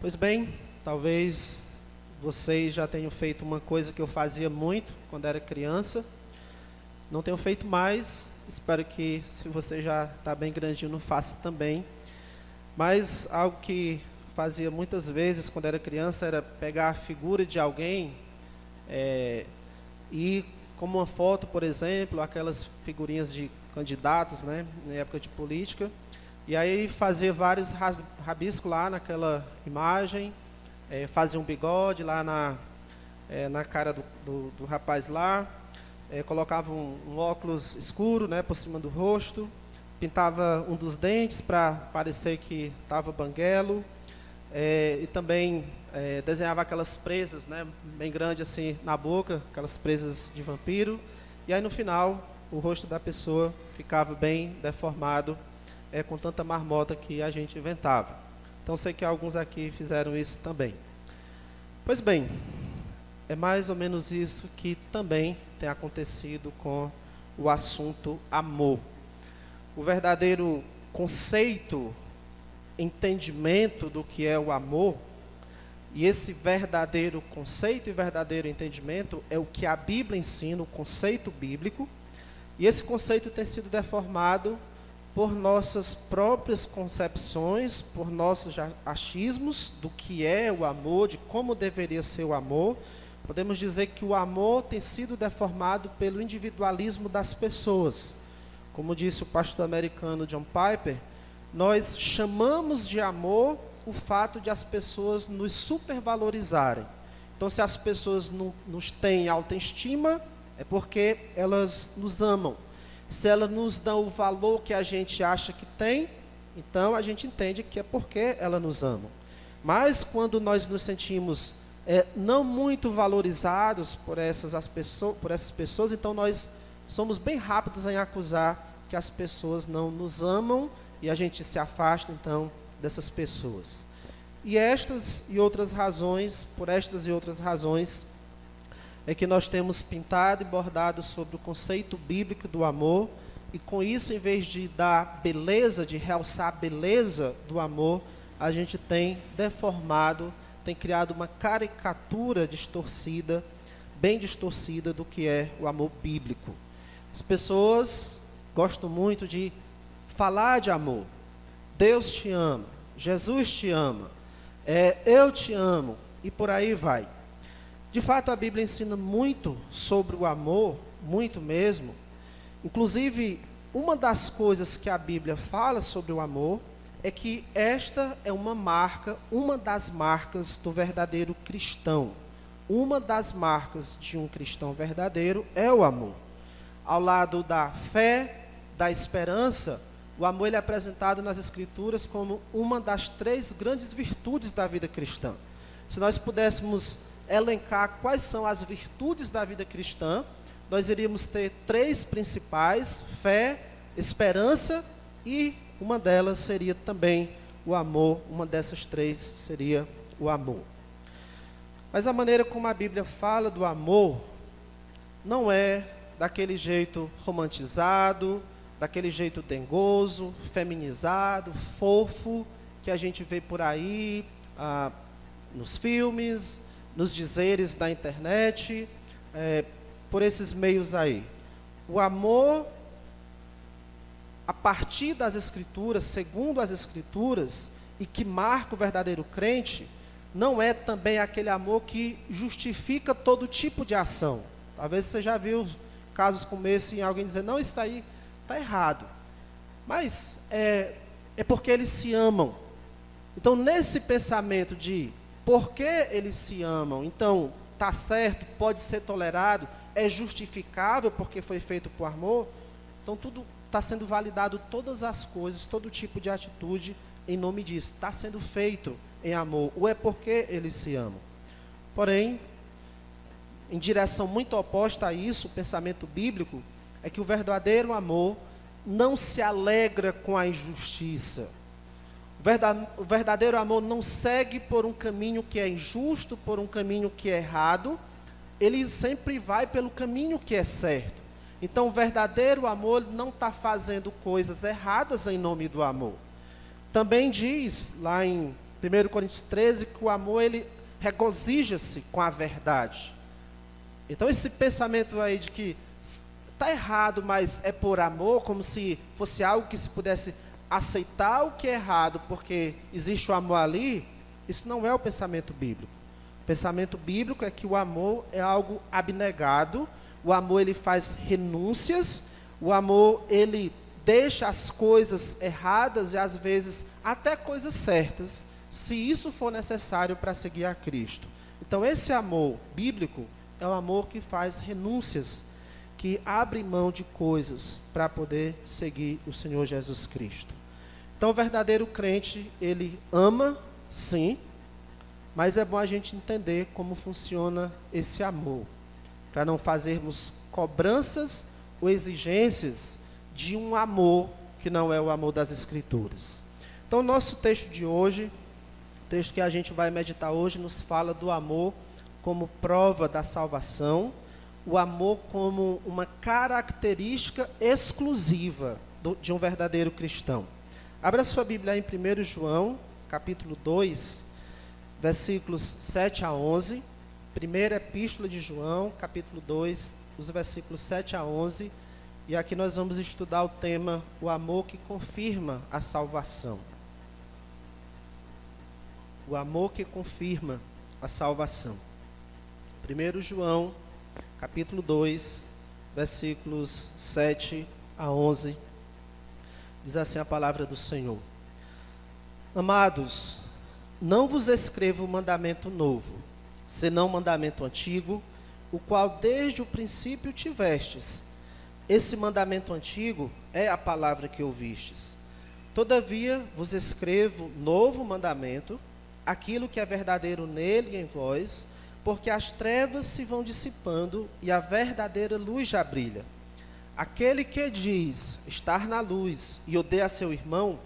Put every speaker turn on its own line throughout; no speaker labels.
Pois bem, talvez vocês já tenham feito uma coisa que eu fazia muito quando era criança. Não tenho feito mais, espero que, se você já está bem grandinho, não faça também. Mas algo que fazia muitas vezes quando era criança era pegar a figura de alguém e, como uma foto, por exemplo, aquelas figurinhas de candidatos, né, na época de política, e aí fazer vários rabiscos lá naquela imagem, fazer um bigode lá na cara do rapaz lá, colocava um óculos escuro, né, por cima do rosto, pintava um dos dentes para parecer que estava banguelo, e também desenhava aquelas presas, né, bem grandes assim na boca, aquelas presas de vampiro, e aí no final o rosto da pessoa ficava bem deformado, com tanta marmota que a gente inventava. Então sei que alguns aqui fizeram isso também. Pois bem, é mais ou menos isso que também tem acontecido com o assunto amor. O verdadeiro conceito, entendimento do que é o amor, e esse verdadeiro conceito e verdadeiro entendimento é o que a Bíblia ensina, o conceito bíblico, e esse conceito tem sido deformado por nossas próprias concepções, por nossos achismos do que é o amor, de como deveria ser o amor. Podemos dizer que o amor tem sido deformado pelo individualismo das pessoas. Como disse o pastor americano John Piper, nós chamamos de amor o fato de as pessoas nos supervalorizarem. Então, se as pessoas não nos têm autoestima, é porque elas nos amam. Se elas nos dão o valor que a gente acha que tem, então a gente entende que é porque elas nos amam. Mas quando nós nos sentimos não muito valorizados por essas pessoas, então nós somos bem rápidos em acusar que as pessoas não nos amam e a gente se afasta então dessas pessoas. E estas e outras razões, por estas e outras razões, é que nós temos pintado e bordado sobre o conceito bíblico do amor, e com isso, em vez de dar beleza, de realçar a beleza do amor, a gente tem deformado, tem criado uma caricatura distorcida, bem distorcida do que é o amor bíblico. As pessoas gostam muito de falar de amor. Deus te ama, Jesus te ama, eu te amo, e por aí vai. De fato, a Bíblia ensina muito sobre o amor, muito mesmo. Inclusive, uma das coisas que a Bíblia fala sobre o amor é que esta é uma das marcas do verdadeiro cristão. Uma das marcas de um cristão verdadeiro é o amor. Ao lado da fé, da esperança, o amor ele é apresentado nas Escrituras como uma das 3 grandes virtudes da vida cristã. Se nós pudéssemos elencar quais são as virtudes da vida cristã, nós iríamos ter 3 principais: fé, esperança, e uma delas seria também o amor. Uma dessas 3 seria o amor. Mas a maneira como a Bíblia fala do amor não é daquele jeito romantizado, daquele jeito dengoso, feminizado, fofo, que a gente vê por aí, nos filmes, nos dizeres da internet, por esses meios aí. O amor, a partir das Escrituras, segundo as Escrituras, e que marca o verdadeiro crente, não é também aquele amor que justifica todo tipo de ação. Talvez você já viu casos como esse, em alguém dizer, não, isso aí está errado. Mas é porque eles se amam. Então, nesse pensamento de porque eles se amam, então está certo, pode ser tolerado, é justificável porque foi feito por amor, então tudo está sendo validado, todas as coisas, todo tipo de atitude em nome disso, está sendo feito em amor, ou é porque eles se amam. Porém, em direção muito oposta a isso, o pensamento bíblico é que o verdadeiro amor não se alegra com a injustiça. O verdadeiro amor não segue por um caminho que é injusto, por um caminho que é errado, ele sempre vai pelo caminho que é certo. Então, o verdadeiro amor não está fazendo coisas erradas em nome do amor. Também diz lá em 1 Coríntios 13, que o amor, ele regozija-se com a verdade. Então esse pensamento aí de que está errado, mas é por amor, como se fosse algo que se pudesse aceitar o que é errado, porque existe o amor ali, isso não é o pensamento bíblico. O pensamento bíblico é que o amor é algo abnegado, o amor ele faz renúncias, o amor ele deixa as coisas erradas e às vezes até coisas certas, se isso for necessário para seguir a Cristo. Então esse amor bíblico é um amor que faz renúncias, que abre mão de coisas para poder seguir o Senhor Jesus Cristo. Então o verdadeiro crente, ele ama, sim, mas é bom a gente entender como funciona esse amor, para não fazermos cobranças ou exigências de um amor que não é o amor das Escrituras. Então o nosso texto de hoje, o texto que a gente vai meditar hoje, nos fala do amor como prova da salvação, o amor como uma característica exclusiva de um verdadeiro cristão. Abra sua Bíblia em 1 João, capítulo 2, versículos 7 a 11, primeira epístola de João, capítulo 2, os versículos 7 a 11, e aqui nós vamos estudar o tema, o amor que confirma a salvação. O amor que confirma a salvação. 1 João, capítulo 2, versículos 7 a 11, diz assim a palavra do Senhor. Amados, não vos escrevo mandamento novo, senão mandamento antigo, o qual desde o princípio tivestes. Esse mandamento antigo é a palavra que ouvistes. Todavia vos escrevo novo mandamento, aquilo que é verdadeiro nele e em vós, porque as trevas se vão dissipando e a verdadeira luz já brilha. Aquele que diz estar na luz e odeia seu irmão,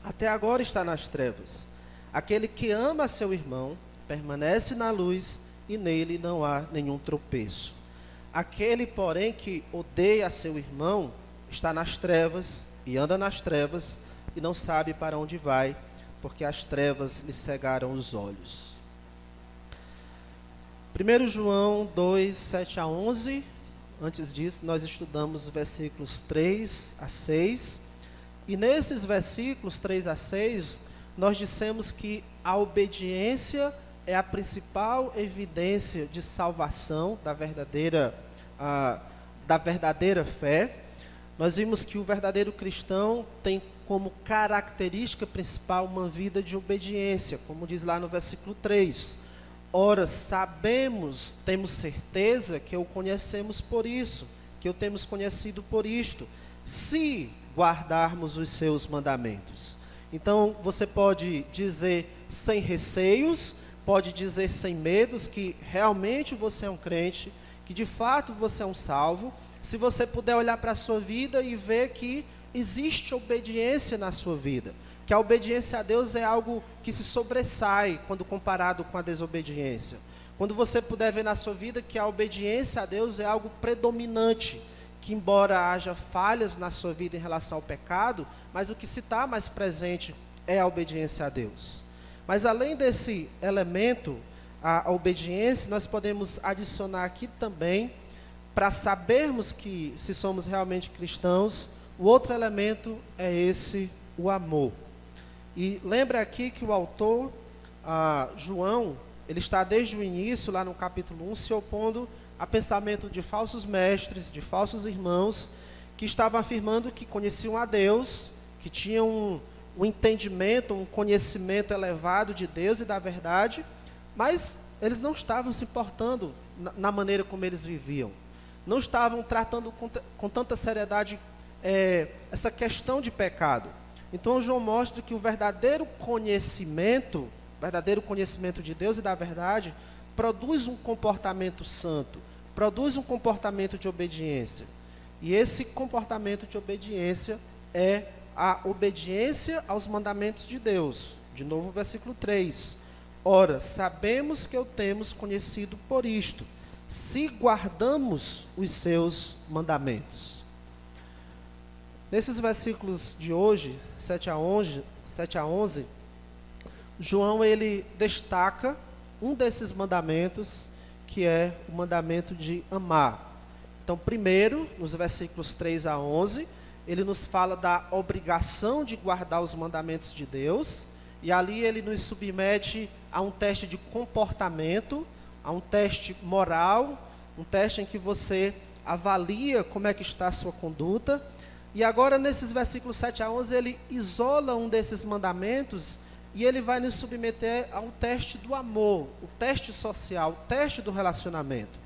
até agora está nas trevas. Aquele que ama seu irmão, permanece na luz e nele não há nenhum tropeço. Aquele, porém, que odeia seu irmão, está nas trevas e anda nas trevas e não sabe para onde vai, porque as trevas lhe cegaram os olhos. 1 João 2, 7 a 11, antes disso nós estudamos os versículos 3 a 6, e nesses versículos 3 a 6, nós dissemos que a obediência é a principal evidência de salvação da verdadeira fé. Nós vimos que o verdadeiro cristão tem como característica principal uma vida de obediência, como diz lá no versículo 3. Ora, sabemos, temos certeza que o conhecemos por isso, que o temos conhecido por isto, se guardarmos os seus mandamentos. Então, você pode dizer sem receios, pode dizer sem medos que realmente você é um crente, que de fato você é um salvo, se você puder olhar para a sua vida e ver que existe obediência na sua vida, que a obediência a Deus é algo que se sobressai quando comparado com a desobediência. Quando você puder ver na sua vida que a obediência a Deus é algo predominante, que embora haja falhas na sua vida em relação ao pecado, mas o que se está mais presente é a obediência a Deus. Mas além desse elemento, a obediência, nós podemos adicionar aqui também, para sabermos que se somos realmente cristãos, o outro elemento é esse, o amor. E lembra aqui que o autor, João, ele está desde o início, lá no capítulo 1, se opondo a pensamento de falsos mestres, de falsos irmãos, que estavam afirmando que conheciam a Deus, que tinham um entendimento, um conhecimento elevado de Deus e da verdade, mas eles não estavam se importando na maneira como eles viviam. Não estavam tratando com tanta seriedade essa questão de pecado. Então João mostra que o verdadeiro conhecimento de Deus e da verdade, produz um comportamento santo, produz um comportamento de obediência. E esse comportamento de obediência é a obediência aos mandamentos de Deus. De novo o versículo 3. Ora, sabemos que o temos conhecido por isto, se guardamos os seus mandamentos. Nesses versículos de hoje, 7 a 11, João ele destaca um desses mandamentos, que é o mandamento de amar. Então, primeiro, nos versículos 3 a 11, ele nos fala da obrigação de guardar os mandamentos de Deus, e ali ele nos submete a um teste de comportamento, a um teste moral, um teste em que você avalia como é que está a sua conduta. E agora, nesses versículos 7 a 11, ele isola um desses mandamentos e ele vai nos submeter a um teste do amor, o teste social, o teste do relacionamento.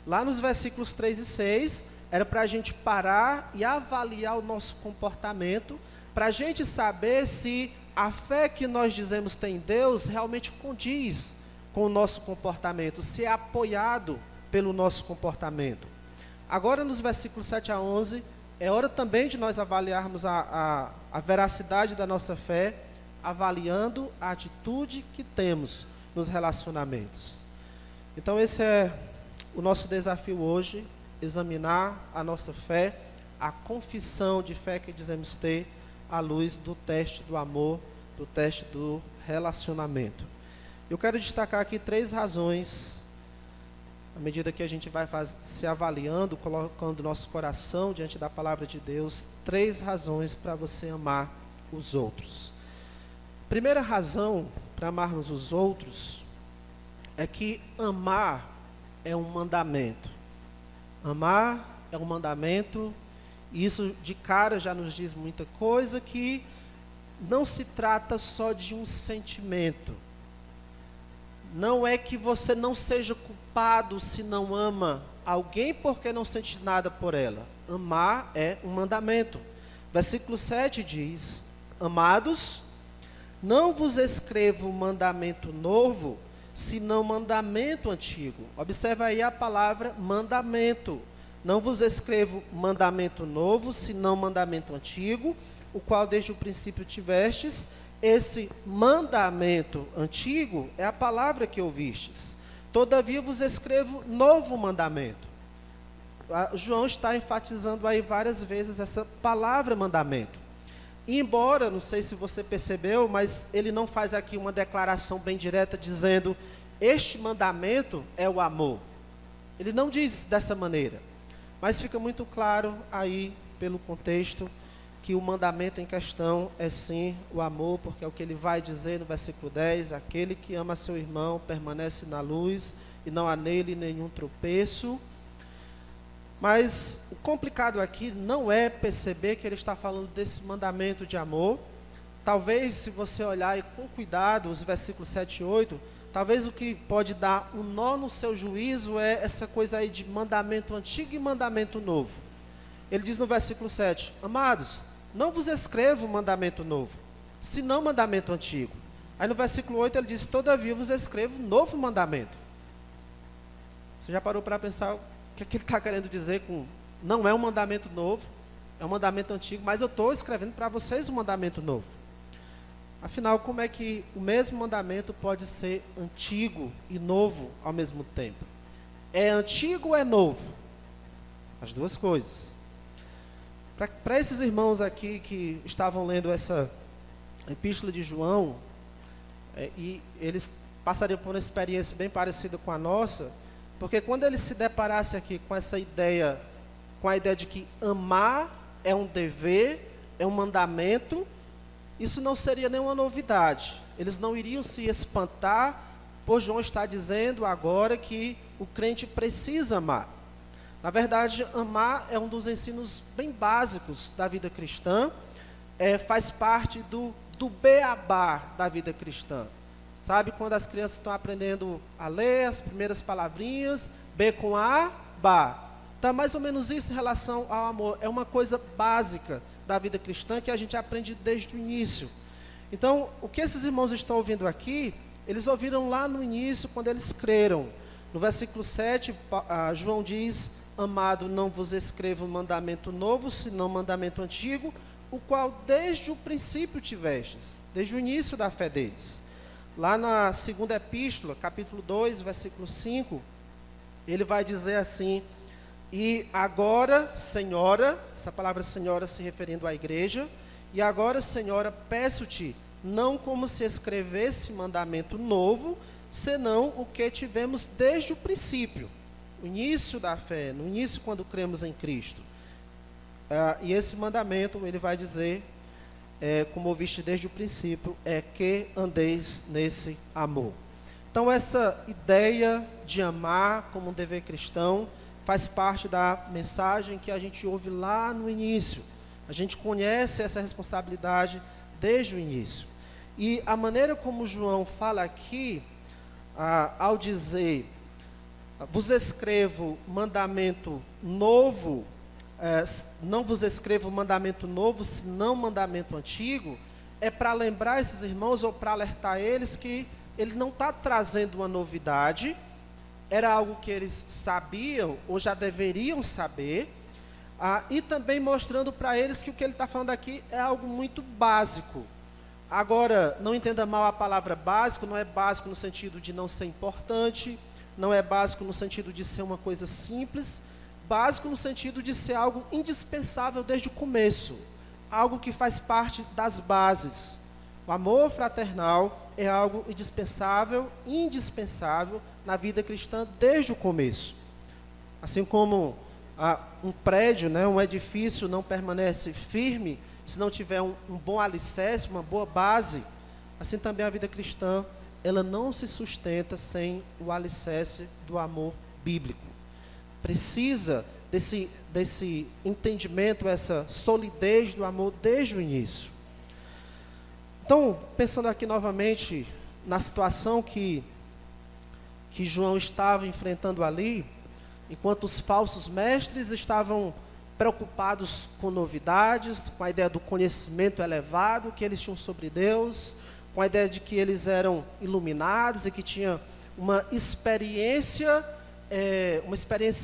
Lá nos versículos 3 e 6, era para a gente parar e avaliar o nosso comportamento, para a gente saber se a fé que nós dizemos ter em Deus realmente condiz com o nosso comportamento, se é apoiado pelo nosso comportamento. Agora, nos versículos 7 a 11, é hora também de nós avaliarmos a veracidade da nossa fé, avaliando a atitude que temos nos relacionamentos. Então, esse é o nosso desafio hoje, examinar a nossa fé, a confissão de fé que dizemos ter, à luz do teste do amor, do teste do relacionamento. Eu quero destacar aqui 3 razões, à medida que a gente vai se avaliando, colocando nosso coração diante da palavra de Deus, 3 razões para você amar os outros. Primeira razão para amarmos os outros é que amar é um mandamento. Amar é um mandamento, e isso de cara já nos diz muita coisa, que não se trata só de um sentimento. Não é que você não seja culpado se não ama alguém porque não sente nada por ela. Amar é um mandamento. Versículo 7 diz: Amados, não vos escrevo mandamento novo, senão mandamento antigo. Observa aí a palavra mandamento. Não vos escrevo mandamento novo, senão mandamento antigo, o qual desde o princípio tivestes. Esse mandamento antigo é a palavra que ouvistes. Todavia vos escrevo novo mandamento. João está enfatizando aí várias vezes essa palavra mandamento. E embora, não sei se você percebeu, mas ele não faz aqui uma declaração bem direta dizendo: este mandamento é o amor. Ele não diz dessa maneira, mas fica muito claro aí pelo contexto que o mandamento em questão é sim o amor, porque é o que ele vai dizer no versículo 10: aquele que ama seu irmão permanece na luz e não há nele nenhum tropeço. Mas o complicado aqui não é perceber que ele está falando desse mandamento de amor. Talvez, se você olhar com cuidado os versículos 7 e 8, talvez o que pode dar um nó no seu juízo é essa coisa aí de mandamento antigo e mandamento novo. Ele diz no versículo 7, amados, não vos escrevo mandamento novo, senão mandamento antigo. Aí no versículo 8 ele diz, todavia vos escrevo novo mandamento. Você já parou para pensar o que ele está querendo dizer com, não é um mandamento novo, é um mandamento antigo, mas eu estou escrevendo para vocês um mandamento novo. Afinal, como é que o mesmo mandamento pode ser antigo e novo ao mesmo tempo? É antigo ou é novo? As duas coisas. Para esses irmãos aqui que estavam lendo essa epístola de João, e eles passariam por uma experiência bem parecida com a nossa, porque quando eles se deparassem aqui com essa ideia, com a ideia de que amar é um dever, é um mandamento, isso não seria nenhuma novidade. Eles não iriam se espantar por João estar dizendo agora que o crente precisa amar. Na verdade, amar é um dos ensinos bem básicos da vida cristã, faz parte do beabá da vida cristã. Sabe quando as crianças estão aprendendo a ler as primeiras palavrinhas, B com A, Bá. Está mais ou menos isso em relação ao amor. É uma coisa básica da vida cristã que a gente aprende desde o início. Então, o que esses irmãos estão ouvindo aqui, eles ouviram lá no início, quando eles creram. No versículo 7, João diz, amado, não vos escrevo mandamento novo, senão mandamento antigo, o qual desde o princípio tivestes, desde o início da fé deles. Lá na segunda epístola, capítulo 2, versículo 5, ele vai dizer assim, e agora, Senhora, essa palavra Senhora se referindo à igreja, e agora, Senhora, peço-te não como se escrevesse mandamento novo, senão o que tivemos desde o princípio, o início da fé, no início quando cremos em Cristo. E esse mandamento, ele vai dizer, como ouviste desde o princípio, é que andeis nesse amor. Então essa ideia de amar como um dever cristão faz parte da mensagem que a gente ouve lá no início. A gente conhece essa responsabilidade desde o início. E a maneira como João fala aqui, ao dizer, vos escrevo mandamento novo, não vos escrevo mandamento novo, senão mandamento antigo, é para lembrar esses irmãos, ou para alertar eles, que ele não está trazendo uma novidade, era algo que eles sabiam, ou já deveriam saber, e também mostrando para eles que o que ele está falando aqui é algo muito básico. Agora, não entenda mal a palavra básico, não é básico no sentido de não ser importante, não é básico no sentido de ser uma coisa simples, básico no sentido de ser algo indispensável desde o começo, algo que faz parte das bases. O amor fraternal é algo indispensável na vida cristã desde o começo. Assim como um prédio, um edifício não permanece firme se não tiver um bom alicerce, uma boa base, assim também a vida cristã, ela não se sustenta sem o alicerce do amor bíblico. Precisa desse entendimento, essa solidez do amor desde o início. Então, pensando aqui novamente na situação que João estava enfrentando ali, enquanto os falsos mestres estavam preocupados com novidades, com a ideia do conhecimento elevado que eles tinham sobre Deus, com a ideia de que eles eram iluminados e que tinham uma experiência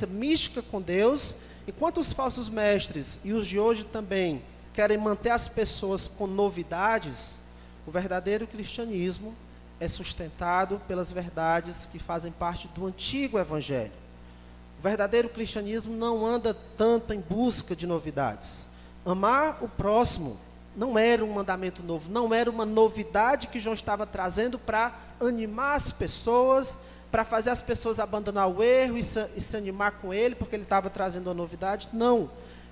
mística com Deus, enquanto os falsos mestres e os de hoje também querem manter as pessoas com novidades, o verdadeiro cristianismo é sustentado pelas verdades que fazem parte do antigo evangelho. O verdadeiro cristianismo não anda tanto em busca de novidades. Amar o próximo não era um mandamento novo, não era uma novidade que João estava trazendo para animar as pessoas, para fazer as pessoas abandonar o erro e se animar com ele, porque ele estava trazendo uma novidade. Não,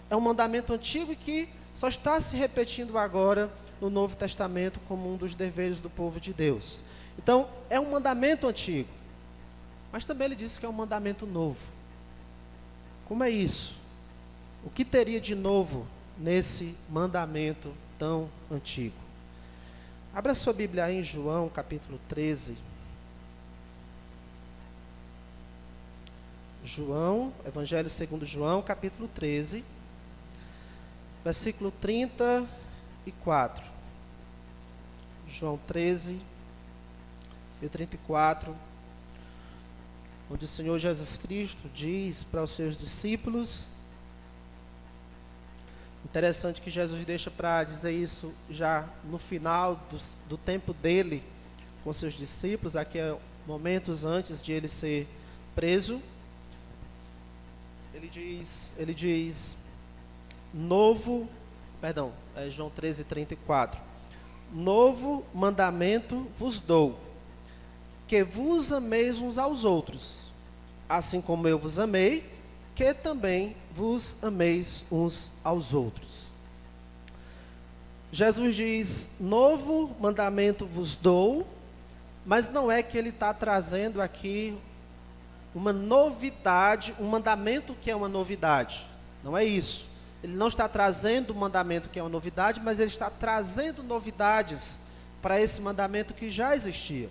é um mandamento antigo que só está se repetindo agora no Novo Testamento como um dos deveres do povo de Deus. Então, é um mandamento antigo, mas também ele disse que é um mandamento novo. Como é isso? O que teria de novo nesse mandamento tão antigo? Abra sua Bíblia aí em João, capítulo 13. João, Evangelho segundo João, capítulo 13, versículo 34. João 13 e 34, onde o Senhor Jesus Cristo diz para os seus discípulos, interessante que Jesus deixa para dizer isso já no final do tempo dele com seus discípulos, aqui é momentos antes de ele ser preso. Ele diz João 13, 34, novo mandamento vos dou, que vos ameis uns aos outros, assim como eu vos amei, que também vos ameis uns aos outros. Jesus diz, novo mandamento vos dou, mas não é que ele está trazendo aqui uma novidade, um mandamento que é uma novidade. Não é isso. Ele não está trazendo um mandamento que é uma novidade, mas ele está trazendo novidades para esse mandamento que já existia.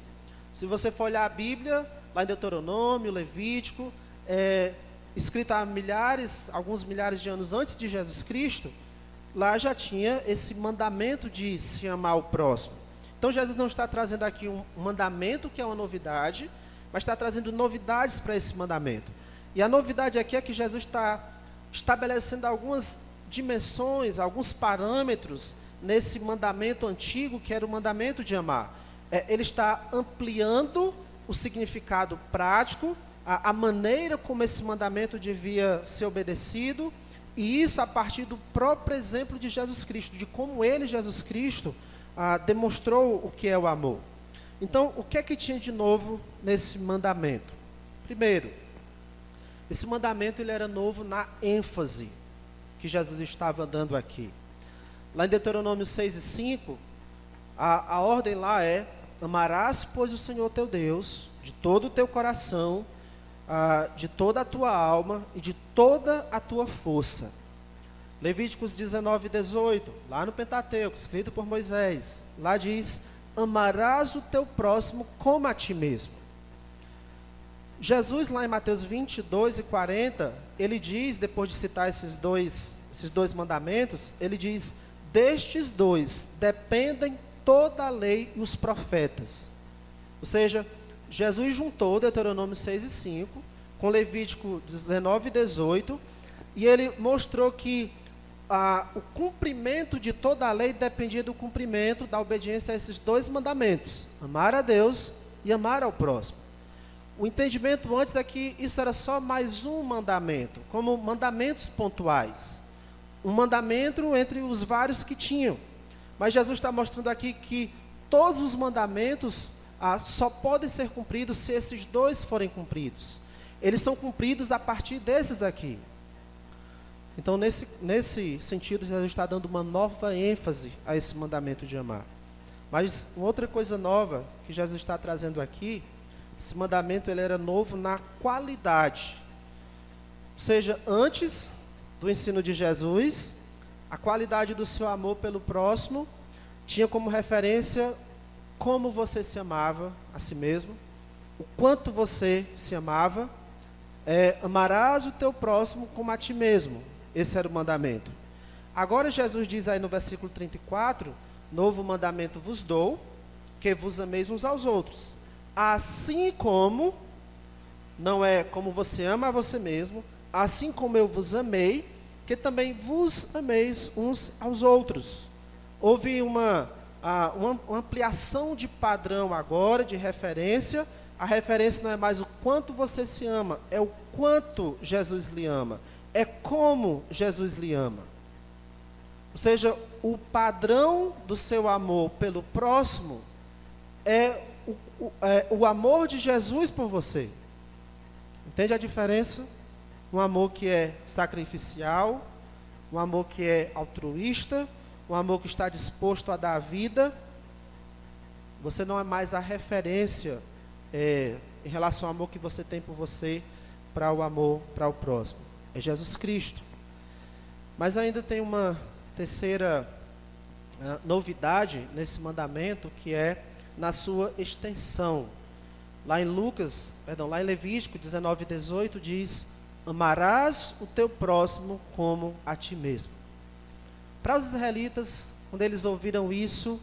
Se você for olhar a Bíblia, lá em Deuteronômio, Levítico, escrito há alguns milhares de anos antes de Jesus Cristo, lá já tinha esse mandamento de se amar o próximo. Então Jesus não está trazendo aqui um mandamento que é uma novidade, mas está trazendo novidades para esse mandamento. E a novidade aqui é que Jesus está estabelecendo algumas dimensões, alguns parâmetros nesse mandamento antigo, que era o mandamento de amar. Ele está ampliando o significado prático, a maneira como esse mandamento devia ser obedecido, e isso a partir do próprio exemplo de Jesus Cristo, de como ele, Jesus Cristo, demonstrou o que é o amor. Então, o que é que tinha de novo nesse mandamento? Primeiro, esse mandamento ele era novo na ênfase que Jesus estava dando aqui. Lá em Deuteronômio 6:5, a ordem lá é: amarás, pois, o Senhor teu Deus, de todo o teu coração, de toda a tua alma e de toda a tua força. Levíticos 19:18, lá no Pentateuco, escrito por Moisés, lá diz: amarás o teu próximo como a ti mesmo. Jesus, lá em Mateus 22:40, ele diz, depois de citar esses dois mandamentos, ele diz: destes dois dependem toda a lei e os profetas. Ou seja, Jesus juntou Deuteronômio 6:5 com Levítico 19:18, e ele mostrou que o cumprimento de toda a lei dependia do cumprimento, da obediência a esses dois mandamentos: amar a Deus e amar ao próximo. O entendimento antes é que isso era só mais um mandamento, como mandamentos pontuais. Um mandamento entre os vários que tinham. Mas Jesus está mostrando aqui que todos os mandamentos só podem ser cumpridos se esses dois forem cumpridos. Eles são cumpridos a partir desses aqui. Então, nesse sentido, Jesus está dando uma nova ênfase a esse mandamento de amar. Mas uma outra coisa nova que Jesus está trazendo aqui, esse mandamento ele era novo na qualidade. Ou seja, antes do ensino de Jesus, a qualidade do seu amor pelo próximo tinha como referência como você se amava a si mesmo, o quanto você se amava. Amarás o teu próximo como a ti mesmo. Esse era o mandamento. Agora Jesus diz aí no versículo 34, novo mandamento vos dou, que vos ameis uns aos outros. Assim como, não é como você ama a você mesmo, assim como eu vos amei, que também vos ameis uns aos outros. Houve uma ampliação de padrão agora, de referência. A referência não é mais o quanto você se ama, é o quanto Jesus lhe ama. É como Jesus lhe ama. Ou seja, o padrão do seu amor pelo próximo é o amor de Jesus por você. Entende a diferença? Um amor que é sacrificial, um amor que é altruísta, um amor que está disposto a dar a vida. Você não é mais a referência em relação ao amor que você tem por você para o amor para o próximo. É Jesus Cristo. Mas ainda tem uma terceira novidade nesse mandamento, que é na sua extensão. Lá em Levítico 19:18 diz: amarás o teu próximo como a ti mesmo. Para os israelitas, quando eles ouviram isso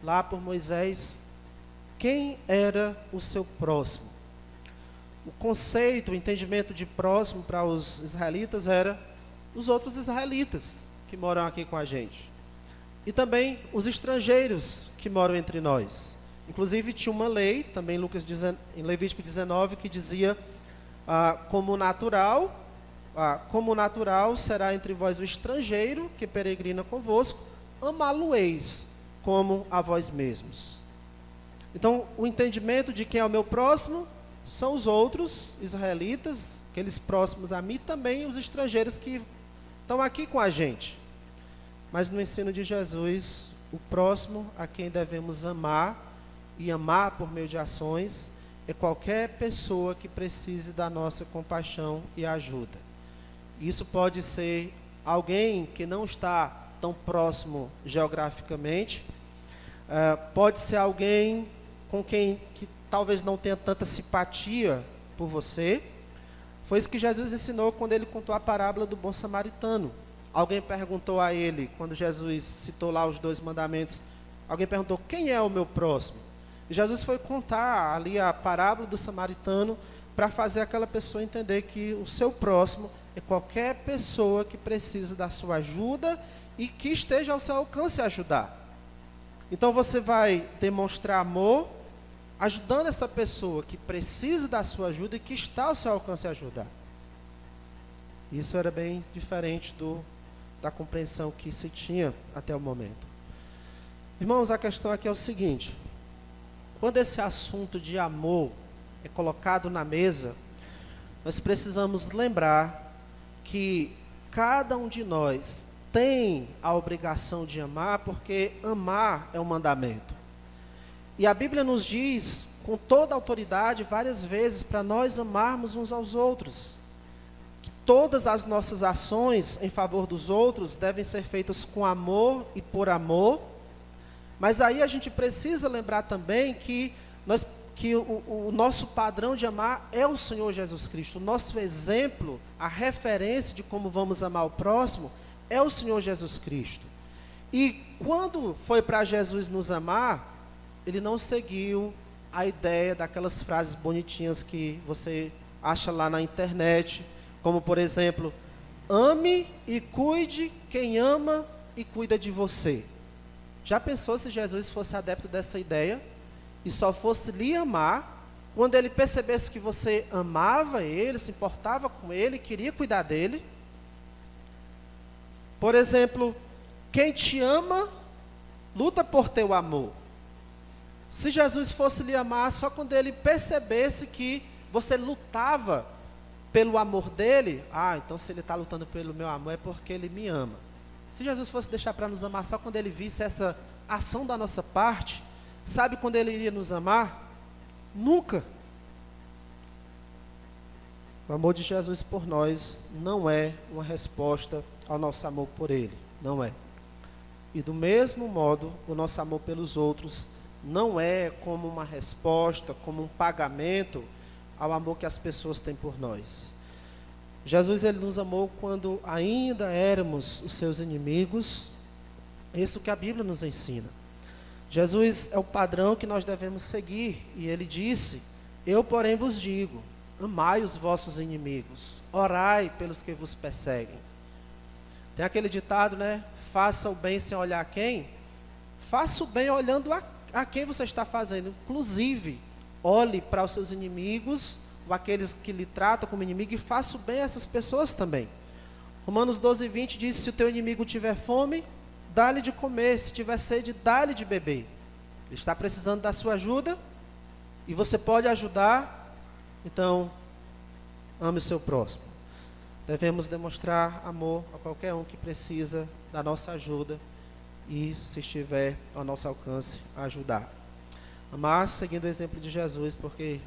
lá por Moisés, quem era o seu próximo? O conceito, o entendimento de próximo para os israelitas era os outros israelitas que moram aqui com a gente. E também os estrangeiros que moram entre nós. Inclusive tinha uma lei, também em Levítico 19, que dizia: como natural será entre vós o estrangeiro que peregrina convosco, amá-lo-eis como a vós mesmos. Então, o entendimento de quem é o meu próximo são os outros israelitas, aqueles próximos a mim, também os estrangeiros que estão aqui com a gente. Mas no ensino de Jesus, o próximo a quem devemos amar, e amar por meio de ações, é qualquer pessoa que precise da nossa compaixão e ajuda. Isso pode ser alguém que não está tão próximo geograficamente, pode ser alguém com quem que talvez não tenha tanta simpatia por você. Foi isso que Jesus ensinou quando ele contou a parábola do bom samaritano. Alguém perguntou a ele, quando Jesus citou lá os 2 mandamentos, alguém perguntou: quem é o meu próximo? E Jesus foi contar ali a parábola do samaritano para fazer aquela pessoa entender que o seu próximo é qualquer pessoa que precisa da sua ajuda e que esteja ao seu alcance ajudar. Então você vai demonstrar amor ajudando essa pessoa que precisa da sua ajuda e que está ao seu alcance ajudar. Isso era bem diferente da compreensão que se tinha até o momento. Irmãos, a questão aqui é o seguinte: quando esse assunto de amor é colocado na mesa, nós precisamos lembrar que cada um de nós tem a obrigação de amar, porque amar é um mandamento. E a Bíblia nos diz, com toda a autoridade, várias vezes, para nós amarmos uns aos outros. Que todas as nossas ações em favor dos outros devem ser feitas com amor e por amor. Mas aí a gente precisa lembrar também que o nosso padrão de amar é o Senhor Jesus Cristo. O nosso exemplo, a referência de como vamos amar o próximo, é o Senhor Jesus Cristo. E quando foi para Jesus nos amar, Ele não seguiu a ideia daquelas frases bonitinhas que você acha lá na internet, como por exemplo, ame e cuide quem ama e cuida de você. Já pensou se Jesus fosse adepto dessa ideia e só fosse lhe amar quando Ele percebesse que você amava Ele, se importava com Ele, queria cuidar dEle? Por exemplo, quem te ama, luta por teu amor. Se Jesus fosse lhe amar só quando Ele percebesse que você lutava pelo amor dEle, então se Ele está lutando pelo meu amor é porque Ele me ama. Se Jesus fosse deixar para nos amar só quando Ele visse essa ação da nossa parte, sabe quando Ele iria nos amar? Nunca. O amor de Jesus por nós não é uma resposta ao nosso amor por Ele, não é. E do mesmo modo, o nosso amor pelos outros não é como uma resposta, como um pagamento ao amor que as pessoas têm por nós. Jesus, Ele nos amou quando ainda éramos os seus inimigos. Isso que a Bíblia nos ensina. Jesus é o padrão que nós devemos seguir. E Ele disse, eu porém vos digo, amai os vossos inimigos, orai pelos que vos perseguem. Tem aquele ditado, né? Faça o bem sem olhar a quem? Faça o bem olhando a quem você está fazendo. Inclusive, olhe para os seus inimigos, ou aqueles que lhe tratam como inimigo, e faça o bem a essas pessoas também. Romanos 12:20 diz, se o teu inimigo tiver fome, dá-lhe de comer, se tiver sede, dá-lhe de beber. Ele está precisando da sua ajuda, e você pode ajudar, então, ame o seu próximo. Devemos demonstrar amor a qualquer um que precisa da nossa ajuda, e se estiver ao nosso alcance, ajudar. Amar seguindo o exemplo de Jesus, porque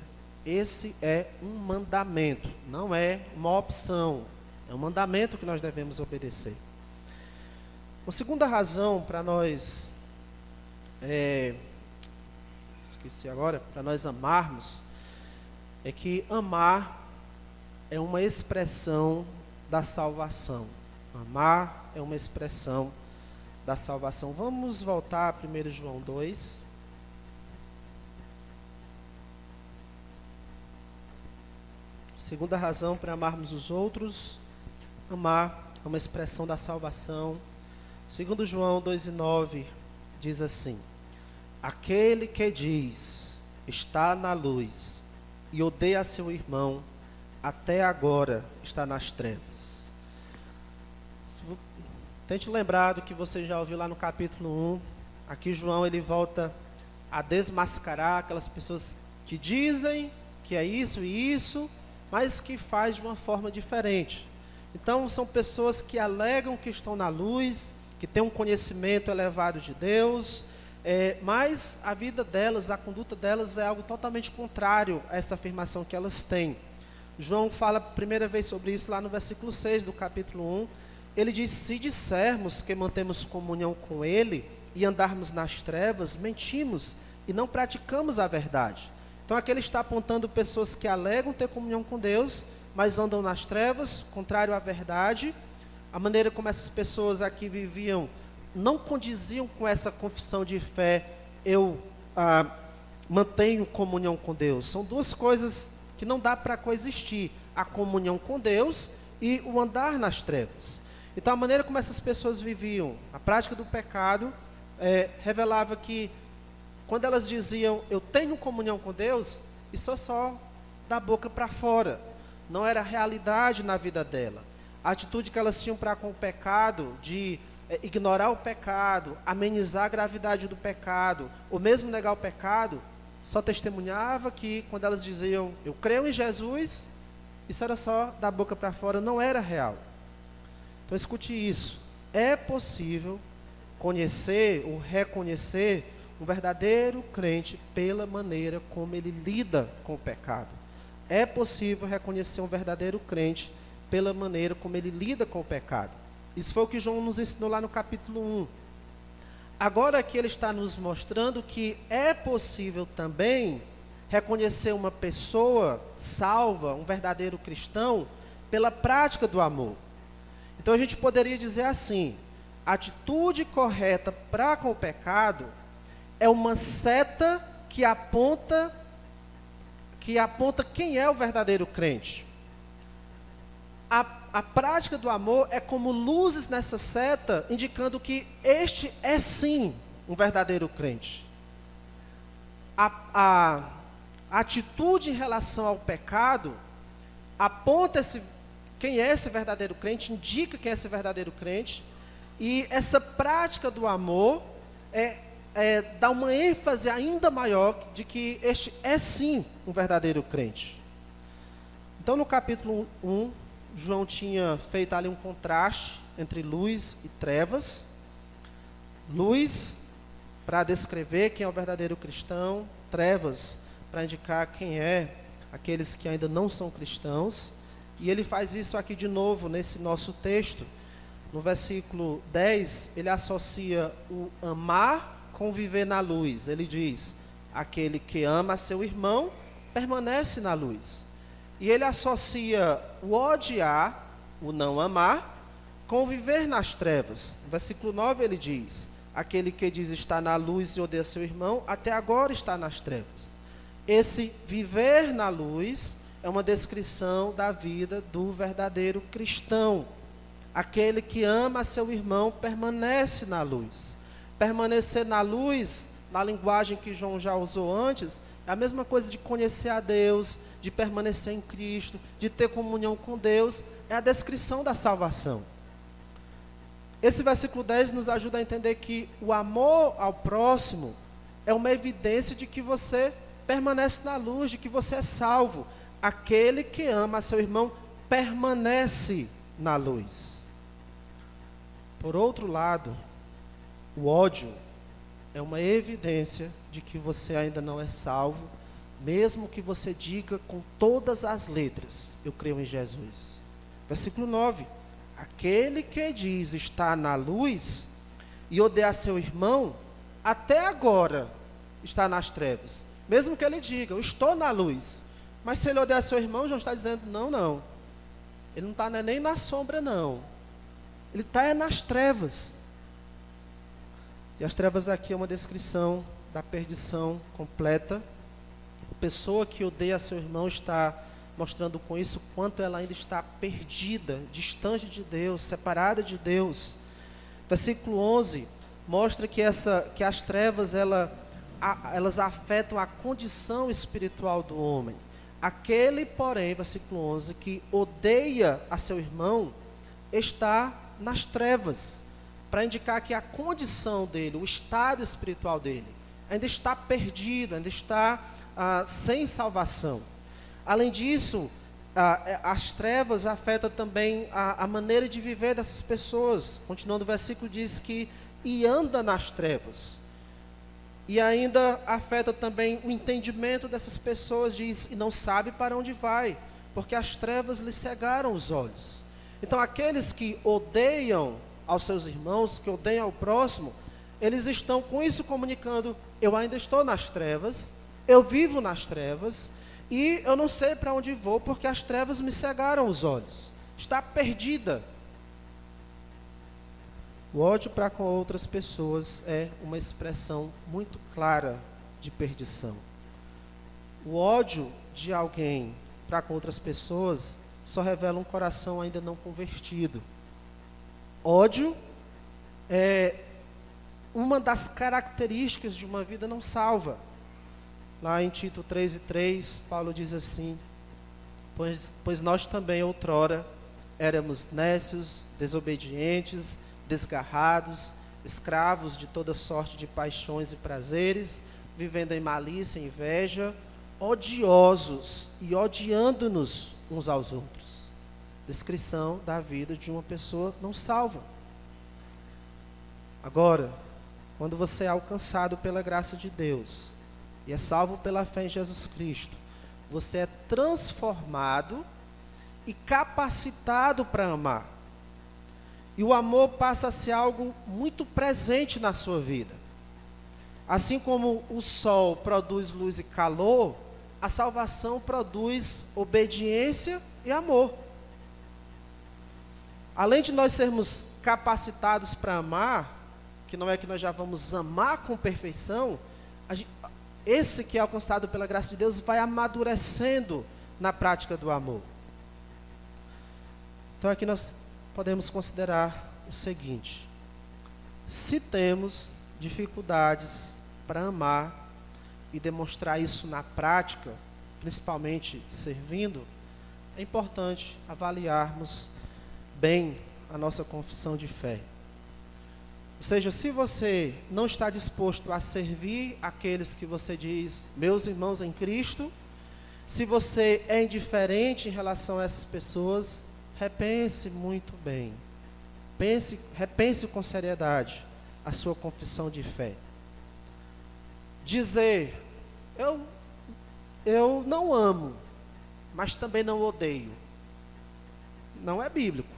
esse é um mandamento, não é uma opção, é um mandamento que nós devemos obedecer. Uma segunda razão para nós, para nós amarmos, é que amar é uma expressão da salvação. Amar é uma expressão da salvação. Vamos voltar a 1 João 2. Segunda razão para amarmos os outros, amar é uma expressão da salvação. 2 João 2:9 diz assim, aquele que diz, está na luz, e odeia seu irmão, até agora está nas trevas. Tente lembrar do que você já ouviu lá no capítulo 1. Aqui João ele volta a desmascarar aquelas pessoas que dizem que é isso e isso, mas que faz de uma forma diferente. Então são pessoas que alegam que estão na luz, que têm um conhecimento elevado de Deus, mas a vida delas, a conduta delas é algo totalmente contrário a essa afirmação que elas têm. João fala a primeira vez sobre isso lá no versículo 6 do capítulo 1. Ele diz, se dissermos que mantemos comunhão com Ele e andarmos nas trevas, mentimos e não praticamos a verdade. Então aqui ele está apontando pessoas que alegam ter comunhão com Deus, mas andam nas trevas, contrário à verdade. A maneira como essas pessoas aqui viviam não condiziam com essa confissão de fé, eu mantenho comunhão com Deus. São duas coisas que não dá para coexistir, a comunhão com Deus e o andar nas trevas. Então a maneira como essas pessoas viviam, a prática do pecado, revelava que quando elas diziam, eu tenho comunhão com Deus, isso é só da boca para fora, não era realidade na vida dela. A atitude que elas tinham para com o pecado, de ignorar o pecado, amenizar a gravidade do pecado, ou mesmo negar o pecado, só testemunhava que quando elas diziam, eu creio em Jesus, isso era só da boca para fora, não era real. Então escute isso, é possível conhecer ou reconhecer um verdadeiro crente pela maneira como ele lida com o pecado. É possível reconhecer um verdadeiro crente pela maneira como ele lida com o pecado. Isso foi o que João nos ensinou lá no capítulo 1. Agora aqui ele está nos mostrando que é possível também reconhecer uma pessoa salva, um verdadeiro cristão, pela prática do amor. Então a gente poderia dizer assim, a atitude correta para com o pecado é uma seta que aponta quem é o verdadeiro crente. A prática do amor é como luzes nessa seta, indicando que este é sim um verdadeiro crente. A atitude em relação ao pecado aponta quem é esse verdadeiro crente, indica quem é esse verdadeiro crente, e essa prática do amor dá uma ênfase ainda maior de que este é sim um verdadeiro crente. Então no capítulo 1, João tinha feito ali um contraste entre luz e trevas. Luz para descrever quem é o verdadeiro cristão, trevas para indicar quem é aqueles que ainda não são cristãos. E ele faz isso aqui de novo nesse nosso texto. No versículo 10, ele associa o amar com viver na luz. Ele diz, aquele que ama seu irmão permanece na luz. E ele associa o odiar, o não amar, com viver nas trevas. No versículo 9 ele diz, aquele que diz estar na luz e odeia seu irmão, até agora está nas trevas. Esse viver na luz é uma descrição da vida do verdadeiro cristão. Aquele que ama seu irmão permanece na luz. Permanecer na luz, na linguagem que João já usou antes, é a mesma coisa de conhecer a Deus, de permanecer em Cristo, de ter comunhão com Deus, é a descrição da salvação. Esse versículo 10 nos ajuda a entender que o amor ao próximo é uma evidência de que você permanece na luz, de que você é salvo. Aquele que ama seu irmão permanece na luz. Por outro lado, o ódio é uma evidência de que você ainda não é salvo, mesmo que você diga com todas as letras, eu creio em Jesus. Versículo 9, aquele que diz estar na luz e odeia seu irmão, até agora está nas trevas. Mesmo que ele diga, eu estou na luz, mas se ele odeia seu irmão, João está dizendo, não. Ele não está nem na sombra, não. Ele está nas trevas. E as trevas aqui é uma descrição da perdição completa. A pessoa que odeia seu irmão está mostrando com isso quanto ela ainda está perdida, distante de Deus, separada de Deus. Versículo 11 mostra que as trevas elas afetam a condição espiritual do homem. Aquele, porém, versículo 11, que odeia a seu irmão, está nas trevas, para indicar que a condição dele, o estado espiritual dele, ainda está perdido, ainda está sem salvação. Além disso, as trevas afetam também a maneira de viver dessas pessoas. Continuando o versículo, diz que e anda nas trevas. E ainda afeta também o entendimento dessas pessoas, diz, e não sabe para onde vai, porque as trevas lhe cegaram os olhos. Então aqueles que odeiam aos seus irmãos, que odeiam ao próximo, eles estão com isso comunicando, eu ainda estou nas trevas, eu vivo nas trevas, e eu não sei para onde vou, porque as trevas me cegaram os olhos. Está perdida. O ódio para com outras pessoas é uma expressão muito clara de perdição. O ódio de alguém para com outras pessoas só revela um coração ainda não convertido. Ódio é uma das características de uma vida não salva. Lá em Tito 3:3, Paulo diz assim, pois nós também outrora éramos nécios, desobedientes, desgarrados, escravos de toda sorte de paixões e prazeres, vivendo em malícia e inveja, odiosos e odiando-nos uns aos outros. Descrição da vida de uma pessoa não salva. Agora, quando você é alcançado pela graça de Deus e é salvo pela fé em Jesus Cristo, você é transformado e capacitado para amar. E o amor passa a ser algo muito presente na sua vida. Assim como o sol produz luz e calor, a salvação produz obediência e amor. Além de nós sermos capacitados para amar, que não é que nós já vamos amar com perfeição, esse que é alcançado pela graça de Deus vai amadurecendo na prática do amor. Então aqui nós podemos considerar o seguinte: se temos dificuldades para amar e demonstrar isso na prática, principalmente servindo, é importante avaliarmos bem a nossa confissão de fé. Ou seja, se você não está disposto a servir aqueles que você diz, meus irmãos em Cristo, se você é indiferente em relação a essas pessoas, repense muito bem. Repense com seriedade a sua confissão de fé. Dizer, eu não amo, mas também não odeio, não é bíblico.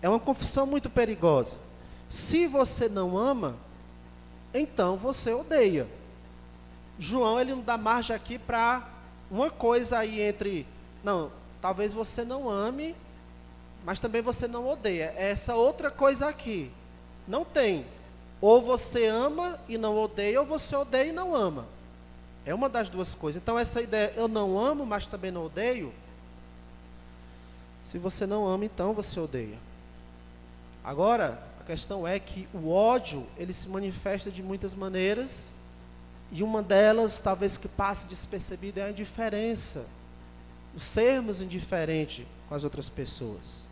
É uma confissão muito perigosa. Se você não ama, então você odeia. João, ele não dá margem aqui para uma coisa aí entre, não, talvez você não ame, mas também você não odeia. É essa outra coisa aqui. Não tem. Ou você ama e não odeia, ou você odeia e não ama. É uma das duas coisas. Então essa ideia, eu não amo, mas também não odeio. Se você não ama, então você odeia. Agora, a questão é que o ódio, ele se manifesta de muitas maneiras, e uma delas, talvez que passe despercebida, é a indiferença. O sermos indiferentes com as outras pessoas.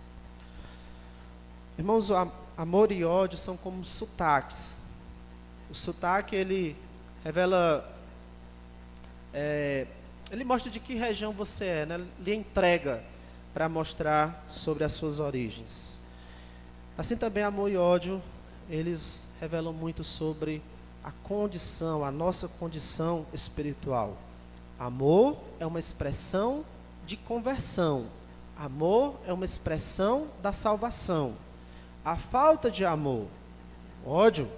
Irmãos, amor e ódio são como sotaques. O sotaque, ele revela, ele mostra de que região você é, né? Lhe entrega para mostrar sobre as suas origens. Assim também amor e ódio, eles revelam muito sobre a condição, a nossa condição espiritual. Amor é uma expressão de conversão. Amor é uma expressão da salvação. A falta de amor, ódio,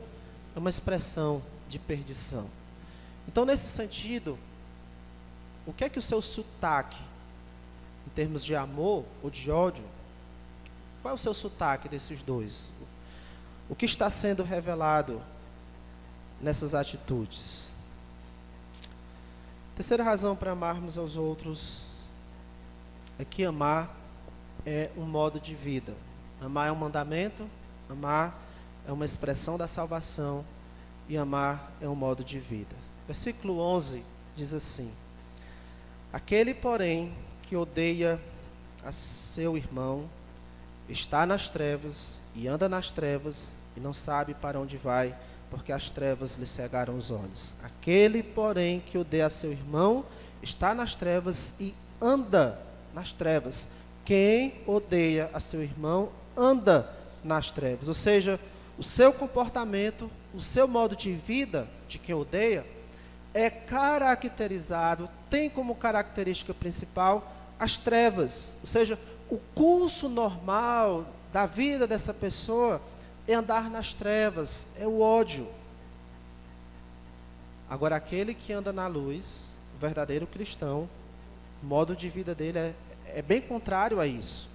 é uma expressão de perdição. Então, nesse sentido, o que é que o seu sotaque, em termos de amor ou de ódio, qual é o seu sotaque desses dois? O que está sendo revelado nessas atitudes? Terceira razão para amarmos aos outros é que amar é um modo de vida. Amar é um mandamento, amar é uma expressão da salvação e amar é um modo de vida. Versículo 11 diz assim: aquele, porém, que odeia a seu irmão, está nas trevas e anda nas trevas e não sabe para onde vai, porque as trevas lhe cegaram os olhos. Aquele, porém, que odeia a seu irmão, está nas trevas e anda nas trevas. Quem odeia a seu irmão, anda nas trevas. Ou seja, o seu comportamento, o seu modo de vida, de quem odeia, é caracterizado, tem como característica principal as trevas. Ou seja, o curso normal da vida dessa pessoa é andar nas trevas, é o ódio. Agora, aquele que anda na luz, o verdadeiro cristão, o modo de vida dele é bem contrário a isso.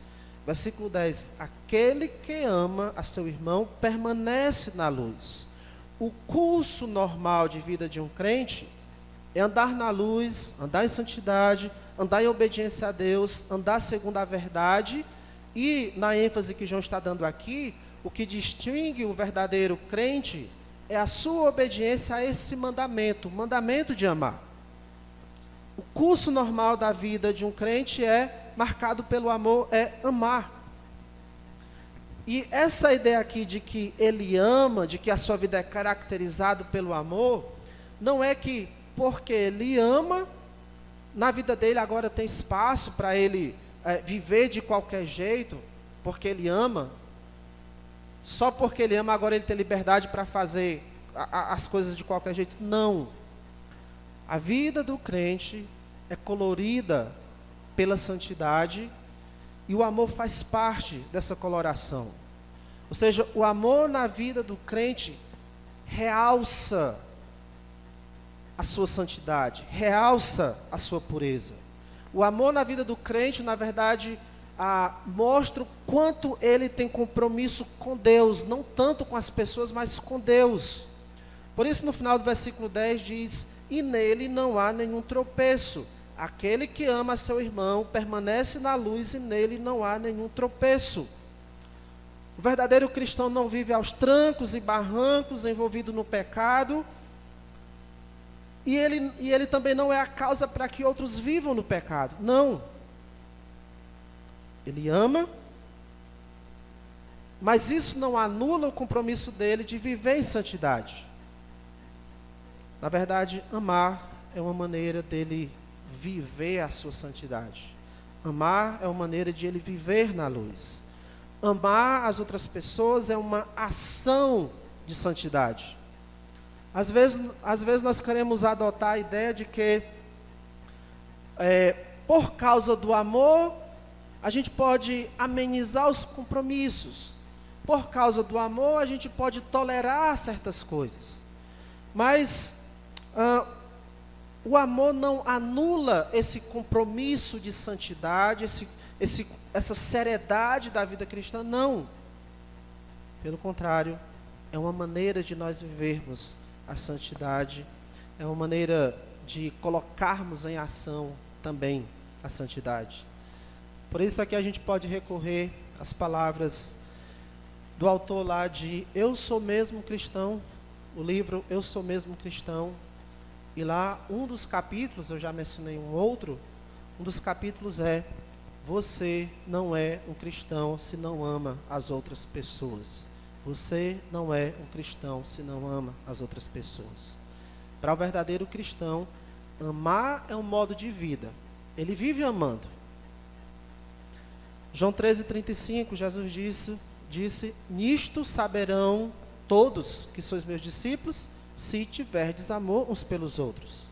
Versículo 10, aquele que ama a seu irmão permanece na luz. O curso normal de vida de um crente é andar na luz, andar em santidade, andar em obediência a Deus, andar segundo a verdade, e na ênfase que João está dando aqui, o que distingue o verdadeiro crente é a sua obediência a esse mandamento, o mandamento de amar. O curso normal da vida de um crente é marcado pelo amor, é amar. E essa ideia aqui de que ele ama, de que a sua vida é caracterizada pelo amor, não é que porque ele ama, na vida dele agora tem espaço para ele viver de qualquer jeito, porque ele ama. Só porque ele ama, agora ele tem liberdade para fazer as coisas de qualquer jeito. Não. A vida do crente é colorida pela santidade, e o amor faz parte dessa coloração. Ou seja, o amor na vida do crente realça a sua santidade, realça a sua pureza. O amor na vida do crente, na verdade, mostra o quanto ele tem compromisso com Deus, não tanto com as pessoas, mas com Deus. Por isso, no final do versículo 10 diz: e nele não há nenhum tropeço. Aquele que ama seu irmão permanece na luz, e nele não há nenhum tropeço. O verdadeiro cristão não vive aos trancos e barrancos, envolvido no pecado, e ele também não é a causa para que outros vivam no pecado. Não. Ele ama, mas isso não anula o compromisso dele de viver em santidade. Na verdade, amar é uma maneira dele viver a sua santidade. Amar é uma maneira de ele viver na luz. Amar as outras pessoas é uma ação de santidade. Às vezes nós queremos adotar a ideia de que, por causa do amor, a gente pode amenizar os compromissos. Por causa do amor, a gente pode tolerar certas coisas. Mas o amor não anula esse compromisso de santidade, essa seriedade da vida cristã, não. Pelo contrário, é uma maneira de nós vivermos a santidade, é uma maneira de colocarmos em ação também a santidade. Por isso aqui a gente pode recorrer às palavras do autor lá de Eu Sou Mesmo Cristão, o livro Eu Sou Mesmo Cristão, e lá um dos capítulos, eu já mencionei um outro, um dos capítulos é: você não é um cristão se não ama as outras pessoas. Você não é um cristão se não ama as outras pessoas. Para o verdadeiro cristão, amar é um modo de vida. Ele vive amando. João 13:35, Jesus disse: nisto saberão todos que sois meus discípulos, se tiverdes amor uns pelos outros.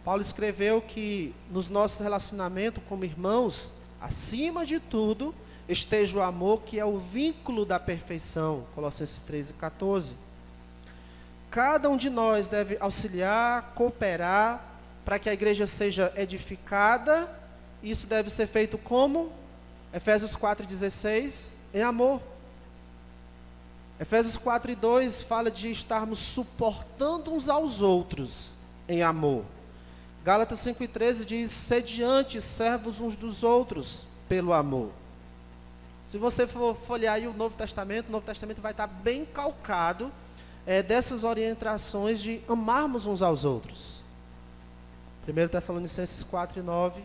Paulo escreveu que nos nossos relacionamentos como irmãos, acima de tudo, esteja o amor, que é o vínculo da perfeição. Colossenses 3:14. Cada um de nós deve auxiliar, cooperar, para que a igreja seja edificada. Isso deve ser feito como? Efésios 4:16, em amor. Efésios 4:2 fala de estarmos suportando uns aos outros em amor. Gálatas 5:13 diz: sediantes, servos uns dos outros pelo amor. Se você for folhear aí o Novo Testamento vai estar bem calcado dessas orientações de amarmos uns aos outros. 1 Tessalonicenses 4:9,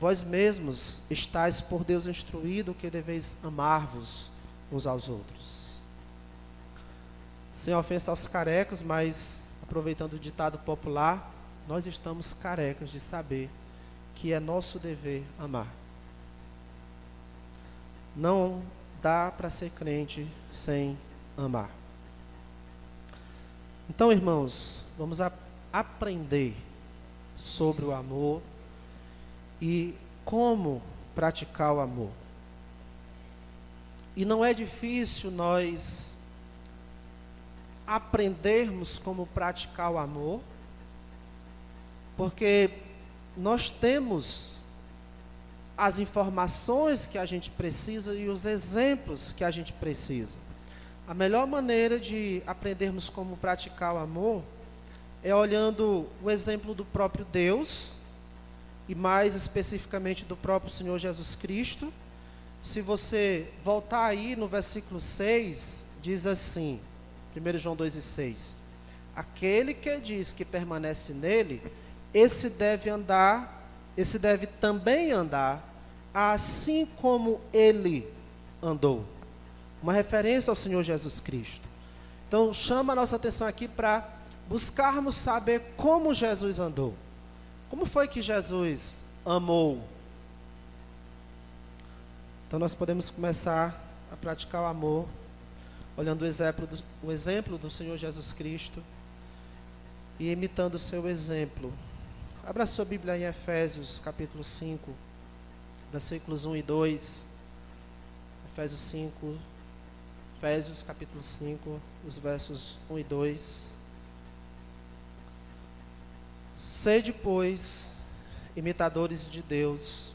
vós mesmos estáis por Deus instruído que deveis amar-vos uns aos outros. Sem ofensa aos carecas, mas aproveitando o ditado popular, nós estamos carecas de saber que é nosso dever amar. Não dá para ser crente sem amar. Então, irmãos, vamos aprender sobre o amor e como praticar o amor. E não é difícil nós aprendermos como praticar o amor, porque nós temos as informações que a gente precisa e os exemplos que a gente precisa. A melhor maneira de aprendermos como praticar o amor é olhando o exemplo do próprio Deus, e mais especificamente do próprio Senhor Jesus Cristo. Se você voltar aí no versículo 6, diz assim, 1 João 2:6, aquele que diz que permanece nele, esse deve também andar assim como ele andou, uma referência ao Senhor Jesus Cristo. Então, chama a nossa atenção aqui para buscarmos saber como Jesus andou. Como foi que Jesus amou? Então, nós podemos começar a praticar o amor, olhando o exemplo do Senhor Jesus Cristo e imitando o seu exemplo. Abra sua Bíblia em Efésios, capítulo 5, versículos 1 e 2. Efésios, capítulo 5, os versos 1 e 2. Sede, pois, imitadores de Deus,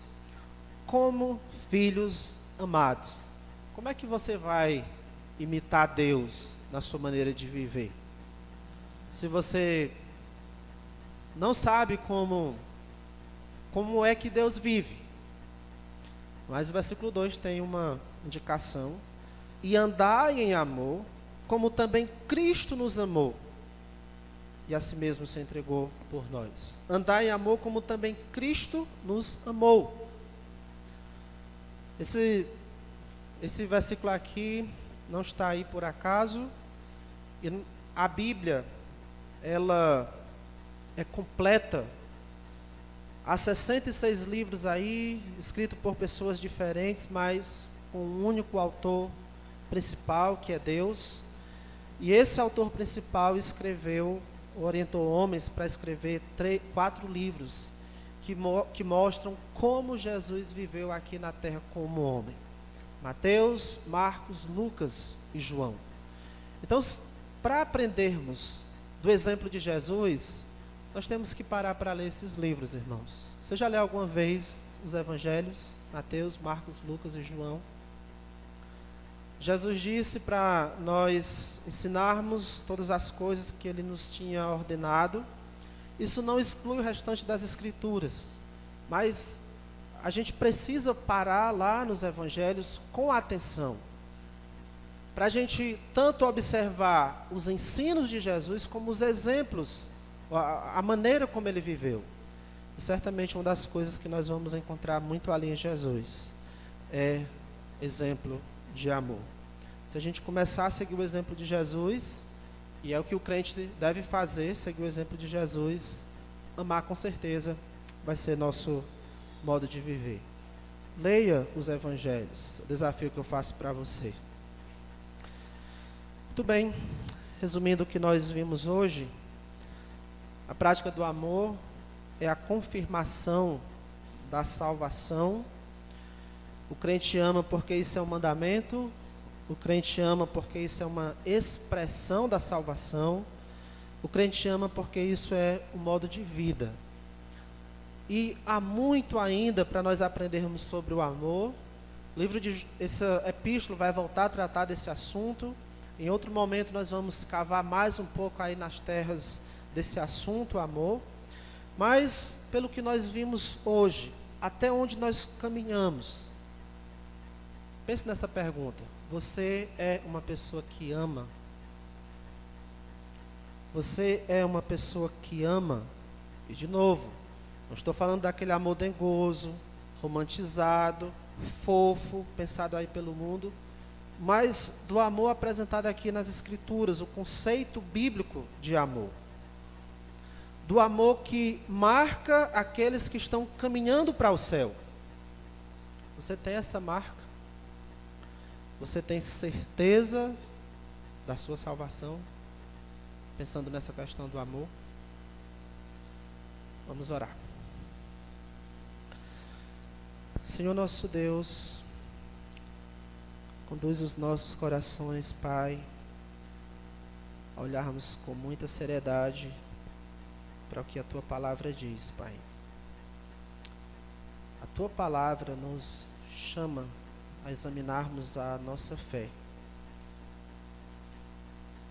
como filhos amados. Como é que você vai imitar Deus na sua maneira de viver? Se você não sabe como é que Deus vive. Mas o versículo 2 tem uma indicação. E andai em amor, como também Cristo nos amou, e a si mesmo se entregou por nós. Andai em amor, como também Cristo nos amou. Esse versículo aqui não está aí por acaso. E a Bíblia, ela é completa. Há 66 livros aí, escritos por pessoas diferentes, mas com um único autor principal, que é Deus. E esse autor principal orientou homens para escrever 4 livros que mostram como Jesus viveu aqui na terra como homem. Mateus, Marcos, Lucas e João. Então, para aprendermos do exemplo de Jesus, nós temos que parar para ler esses livros, irmãos. Você já leu alguma vez os evangelhos? Mateus, Marcos, Lucas e João? Jesus disse para nós ensinarmos todas as coisas que Ele nos tinha ordenado. Isso não exclui o restante das Escrituras, mas a gente precisa parar lá nos evangelhos com atenção, para a gente tanto observar os ensinos de Jesus, como os exemplos, a maneira como Ele viveu. E certamente uma das coisas que nós vamos encontrar muito ali em Jesus é exemplo de amor. Se a gente começar a seguir o exemplo de Jesus, e é o que o crente deve fazer, seguir o exemplo de Jesus, amar com certeza vai ser nosso modo de viver. Leia os evangelhos, o desafio que eu faço para você. Muito bem, resumindo o que nós vimos hoje, a prática do amor é a confirmação da salvação. O crente ama porque isso é um mandamento. O crente ama porque isso é uma expressão da salvação. O crente ama porque isso é um modo de vida. E há muito ainda para nós aprendermos sobre o amor. Essa epístola vai voltar a tratar desse assunto. Em outro momento nós vamos cavar mais um pouco aí nas terras desse assunto, amor. Mas, pelo que nós vimos hoje, até onde nós caminhamos? Pense nessa pergunta. Você é uma pessoa que ama? Você é uma pessoa que ama? E de novo, não estou falando daquele amor dengoso, romantizado, fofo, pensado aí pelo mundo, mas do amor apresentado aqui nas Escrituras, o conceito bíblico de amor. Do amor que marca aqueles que estão caminhando para o céu. Você tem essa marca? Você tem certeza da sua salvação? Pensando nessa questão do amor? Vamos orar. Senhor nosso Deus, conduz os nossos corações, Pai, a olharmos com muita seriedade para o que a Tua Palavra diz, Pai. A Tua Palavra nos chama a examinarmos a nossa fé.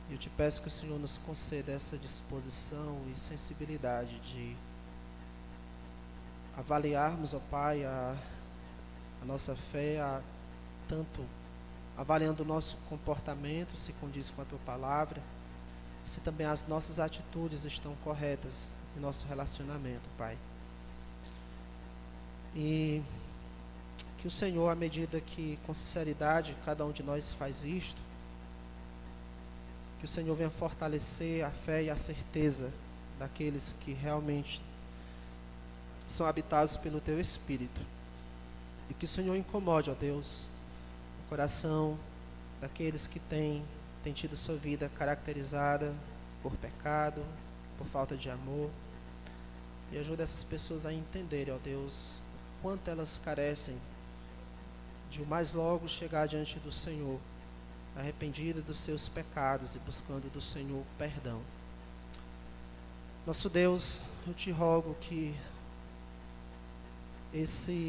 Eu te peço que o Senhor nos conceda essa disposição e sensibilidade de avaliarmos, ó Pai, a nossa fé, tanto avaliando o nosso comportamento, se condiz com a Tua Palavra, se também as nossas atitudes estão corretas em nosso relacionamento, Pai. E Que o Senhor, à medida que, com sinceridade, cada um de nós faz isto, que o Senhor venha fortalecer a fé e a certeza daqueles que realmente são habitados pelo Teu Espírito. E que o Senhor incomode, ó Deus, o coração daqueles que têm tido sua vida caracterizada por pecado, por falta de amor. E ajuda essas pessoas a entenderem, ó Deus, o quanto elas carecem de o mais logo chegar diante do Senhor, arrependida dos seus pecados e buscando do Senhor perdão. Nosso Deus, eu te rogo que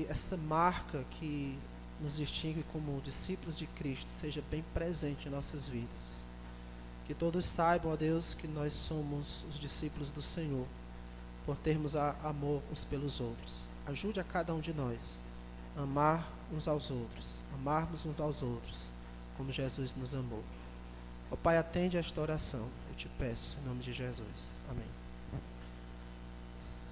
essa marca que nos distingue como discípulos de Cristo seja bem presente em nossas vidas. Que todos saibam, ó Deus, que nós somos os discípulos do Senhor, por termos amor uns pelos outros. Ajude a cada um de nós a amar uns aos outros, amarmos uns aos outros, como Jesus nos amou. Ó Pai, atende a esta oração, eu te peço, em nome de Jesus. Amém.